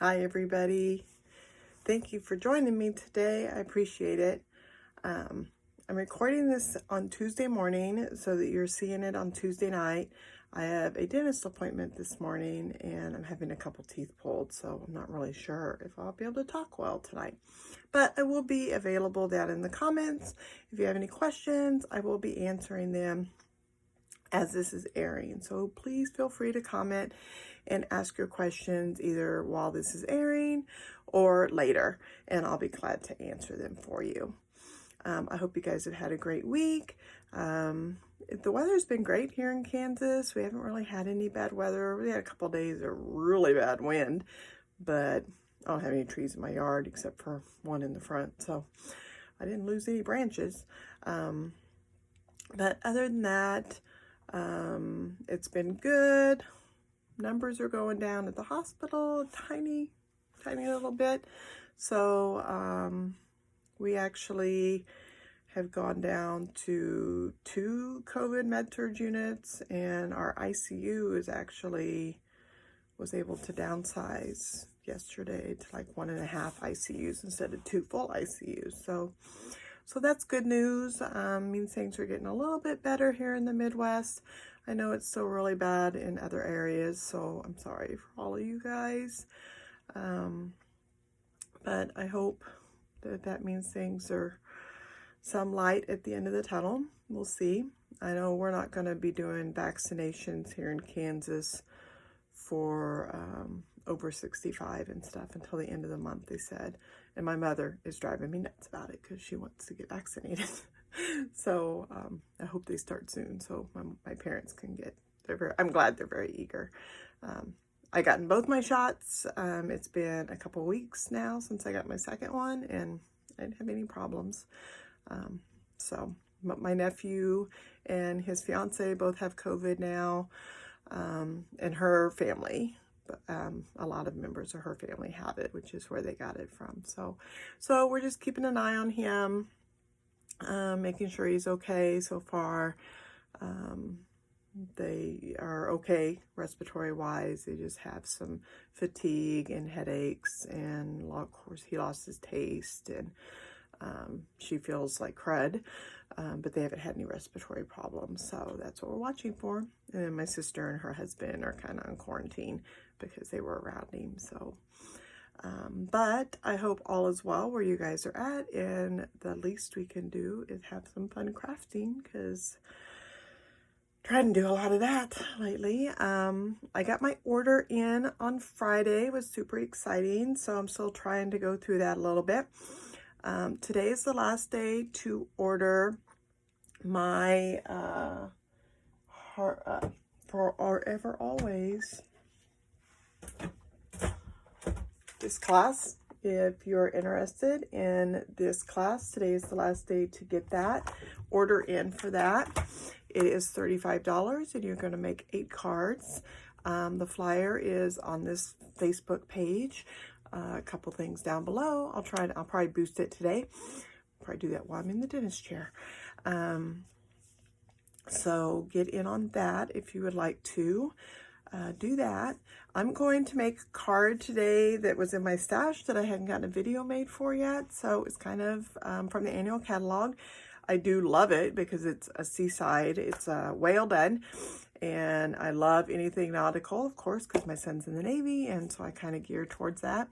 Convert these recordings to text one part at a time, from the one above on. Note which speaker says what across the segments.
Speaker 1: Hi, everybody. Thank you for joining me today. I appreciate it. I'm recording this on Tuesday morning so that you're seeing it on Tuesday night. I have a dentist appointment this morning and I'm having a couple teeth pulled, so I'm not really sure if I'll be able to talk well tonight. But I will be available down in the comments. If you have any questions, I will be answering them as this is airing. So please feel free to comment and ask your questions either while this is airing or later, and I'll be glad to answer them for you. I hope you guys have had a great week. The weather's been great here in Kansas. We haven't really had any bad weather. We had a couple of days of really bad wind, but I don't have any trees in my yard except for one in the front, so I didn't lose any branches. But other than that, it's been good. Numbers are going down at the hospital, tiny little bit. So, we actually have gone down to 2 COVID med-surg units, and our ICU was able to downsize yesterday to like 1.5 ICUs instead of 2 full ICUs. So that's good news. Means things are getting a little bit better here in the Midwest. I know it's still really bad in other areas, so I'm sorry for all of you guys. But I hope that means things are some light at the end of the tunnel. We'll see. I know we're not going to be doing vaccinations here in Kansas for over 65 and stuff until the end of the month, they said. And my mother is driving me nuts about it because she wants to get vaccinated. So I hope they start soon so my parents can get, I'm glad they're very eager. I gotten both my shots. It's been a couple weeks now since I got my second one, and I didn't have any problems. So my nephew and his fiance both have COVID now, and her family. A lot of members of her family have it, which is where they got it from. So we're just keeping an eye on him, making sure he's okay so far. They are okay respiratory wise. They just have some fatigue and headaches, and of course he lost his taste, and she feels like crud, but they haven't had any respiratory problems, so that's what we're watching for. And then my sister and her husband are kind of on quarantine because they were around him. So but I hope all is well where you guys are at, and the least we can do is have some fun crafting, because trying to do a lot of that lately. I got my order in on Friday. It was super exciting, so I'm still trying to go through that a little bit. Today is the last day to order my Forever Always this class. If you're interested in this class, today is the last day to get that. Order in for that. It is $35, and you're going to make 8 cards. The flyer is on this Facebook page. A couple things down below. I'll probably boost it today. Probably do that while I'm in the dentist chair. So get in on that if you would like to do that. I'm going to make a card today that was in my stash that I hadn't gotten a video made for yet. So it's kind of from the annual catalog. I do love it because it's a seaside. It's Whale Done. And I love anything nautical, of course, because my son's in the Navy, and so I kind of gear towards that.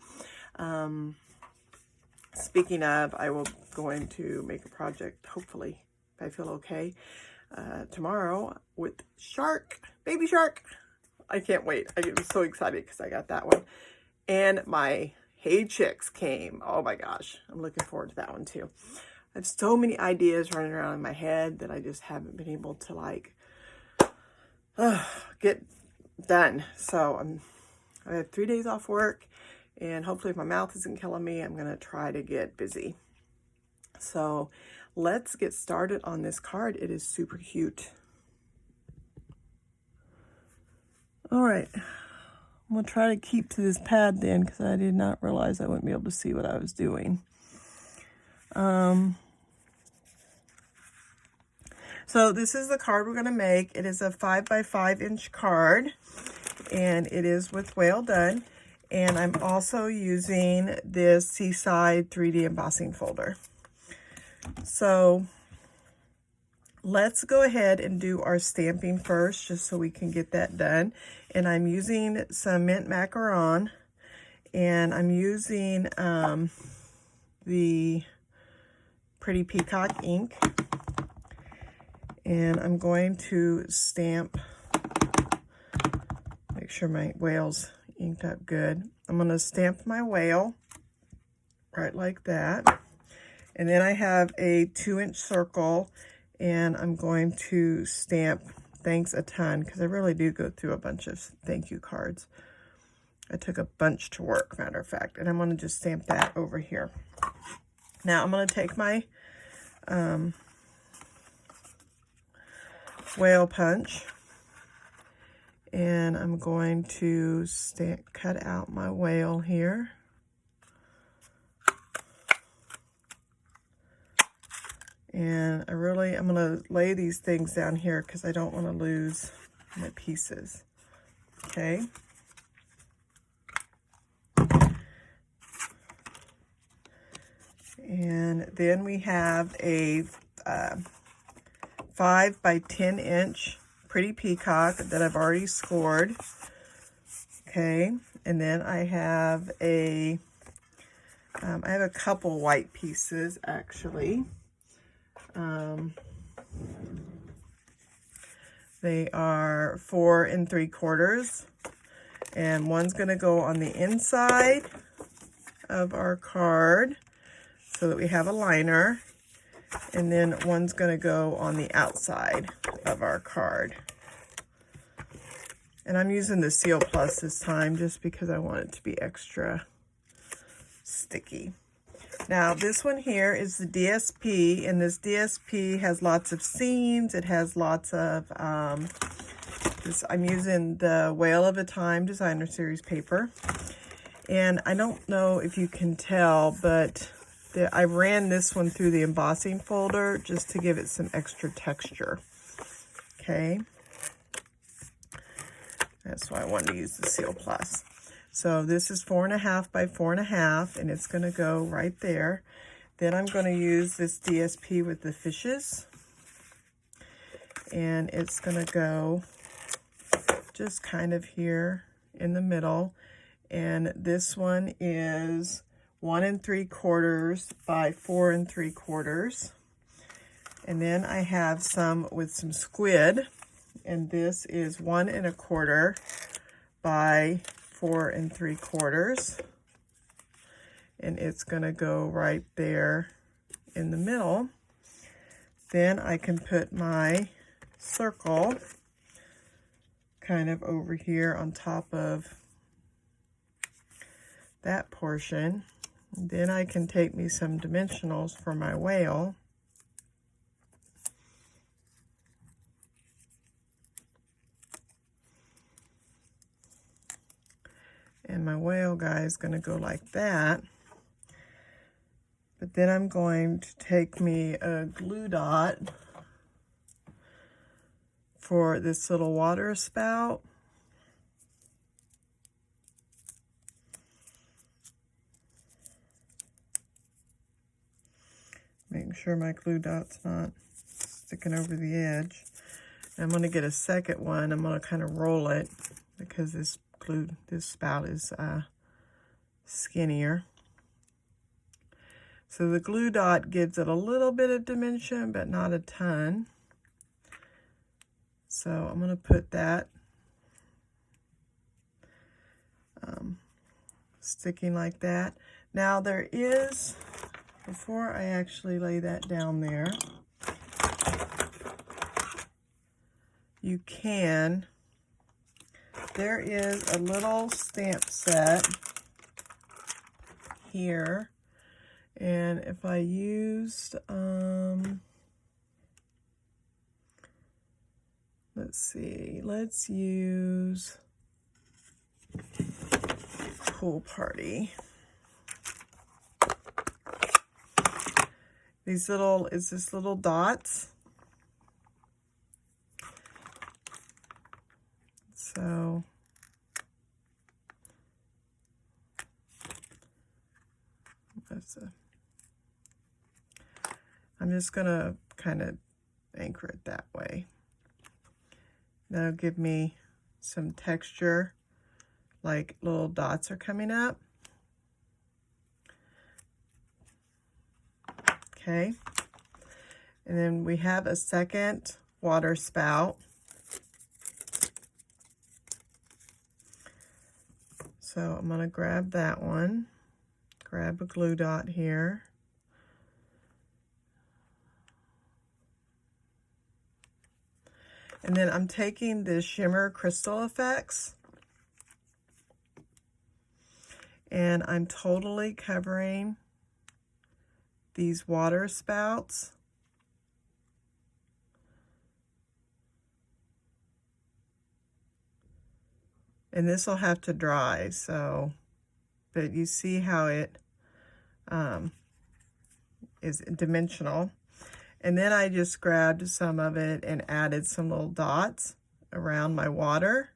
Speaker 1: Speaking of, I will going to make a project, hopefully, if I feel okay, tomorrow with baby shark. I can't wait. I am so excited because I got that one. And my Hey Chicks came. Oh my gosh. I'm looking forward to that one too. I have so many ideas running around in my head that I just haven't been able to get done. So I have 3 days off work, and hopefully if my mouth isn't killing me, I'm going to try to get busy. So let's get started on this card. It is super cute. All right. I'm going to try to keep to this pad then, because I did not realize I wouldn't be able to see what I was doing. So this is the card we're going to make. It is a 5 by 5 inch card, and it is with Whale Done. And I'm also using this Seaside 3D embossing folder. So let's go ahead and do our stamping first, just so we can get that done. And I'm using some mint macaron, and I'm using the Pretty Peacock ink. And I'm going to stamp, make sure my whale's inked up good. I'm going to stamp my whale right like that. And then I have a 2-inch circle, and I'm going to stamp thanks a ton, because I really do go through a bunch of thank you cards. I took a bunch to work, matter of fact, and I'm going to just stamp that over here. Now I'm going to take my whale punch, and I'm going to cut out my whale here. And I'm going to lay these things down here because I don't want to lose my pieces. Okay. And then we have a 5 by 10 inch Pretty Peacock that I've already scored. Okay. And then I have a couple white pieces actually. They are 4 3/4, and one's going to go on the inside of our card so that we have a liner, and then one's going to go on the outside of our card. And I'm using the Seal Plus this time just because I want it to be extra sticky. Now this one here is the DSP, and this DSP has lots of scenes. It has lots of, I'm using the Whale of a Time Designer Series paper. And I don't know if you can tell, but I ran this one through the embossing folder just to give it some extra texture. Okay. That's why I wanted to use the Seal Plus. So this is 4.5 by 4.5, and it's going to go right there. Then I'm going to use this DSP with the fishes, and it's going to go just kind of here in the middle. And this one is 1 3/4 by 4 3/4. And then I have some with some squid, and this is 1 1/4 by 4 3/4, and it's going to go right there in the middle. Then I can put my circle kind of over here on top of that portion. Then I can take me some dimensionals for my whale. And my whale guy is going to go like that. But then I'm going to take me a glue dot for this little water spout. Making sure my glue dot's not sticking over the edge. And I'm going to get a second one. I'm going to kind of roll it because this spout is skinnier. So the glue dot gives it a little bit of dimension, but not a ton. So I'm going to put that sticking like that. Now there is, before I actually lay that down there, there is a little stamp set here, and if I used, let's use Pool Party. It's this little dots. So I'm just going to kind of anchor it that way. That'll give me some texture, like little dots are coming up. Okay. And then we have a second water spout. So I'm going to grab that one, grab a glue dot here. And then I'm taking the Shimmer Crystal Effects, and I'm totally covering these water spouts. And this will have to dry, so, but you see how it is dimensional. And then I just grabbed some of it and added some little dots around my water,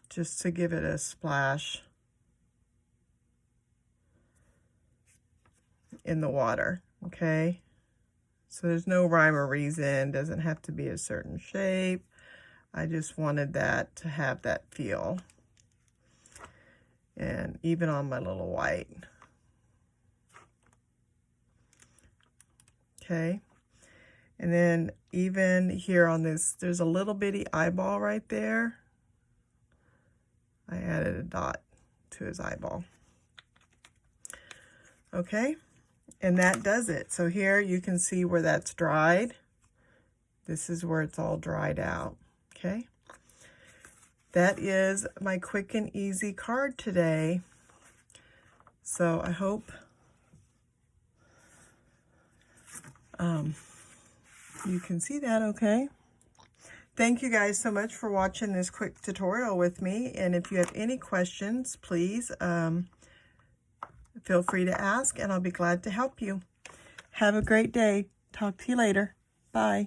Speaker 1: just to give it a splash in the water, okay? So there's no rhyme or reason, doesn't have to be a certain shape. I just wanted that to have that feel. And even on my little white. Okay. And then even here on this, there's a little bitty eyeball right there. I added a dot to his eyeball. Okay. And that does it. So here you can see where that's dried. This is where it's all dried out. Okay. That is my quick and easy card today. So I hope you can see that okay. Thank you guys so much for watching this quick tutorial with me. And if you have any questions, please feel free to ask, and I'll be glad to help you. Have a great day. Talk to you later. Bye.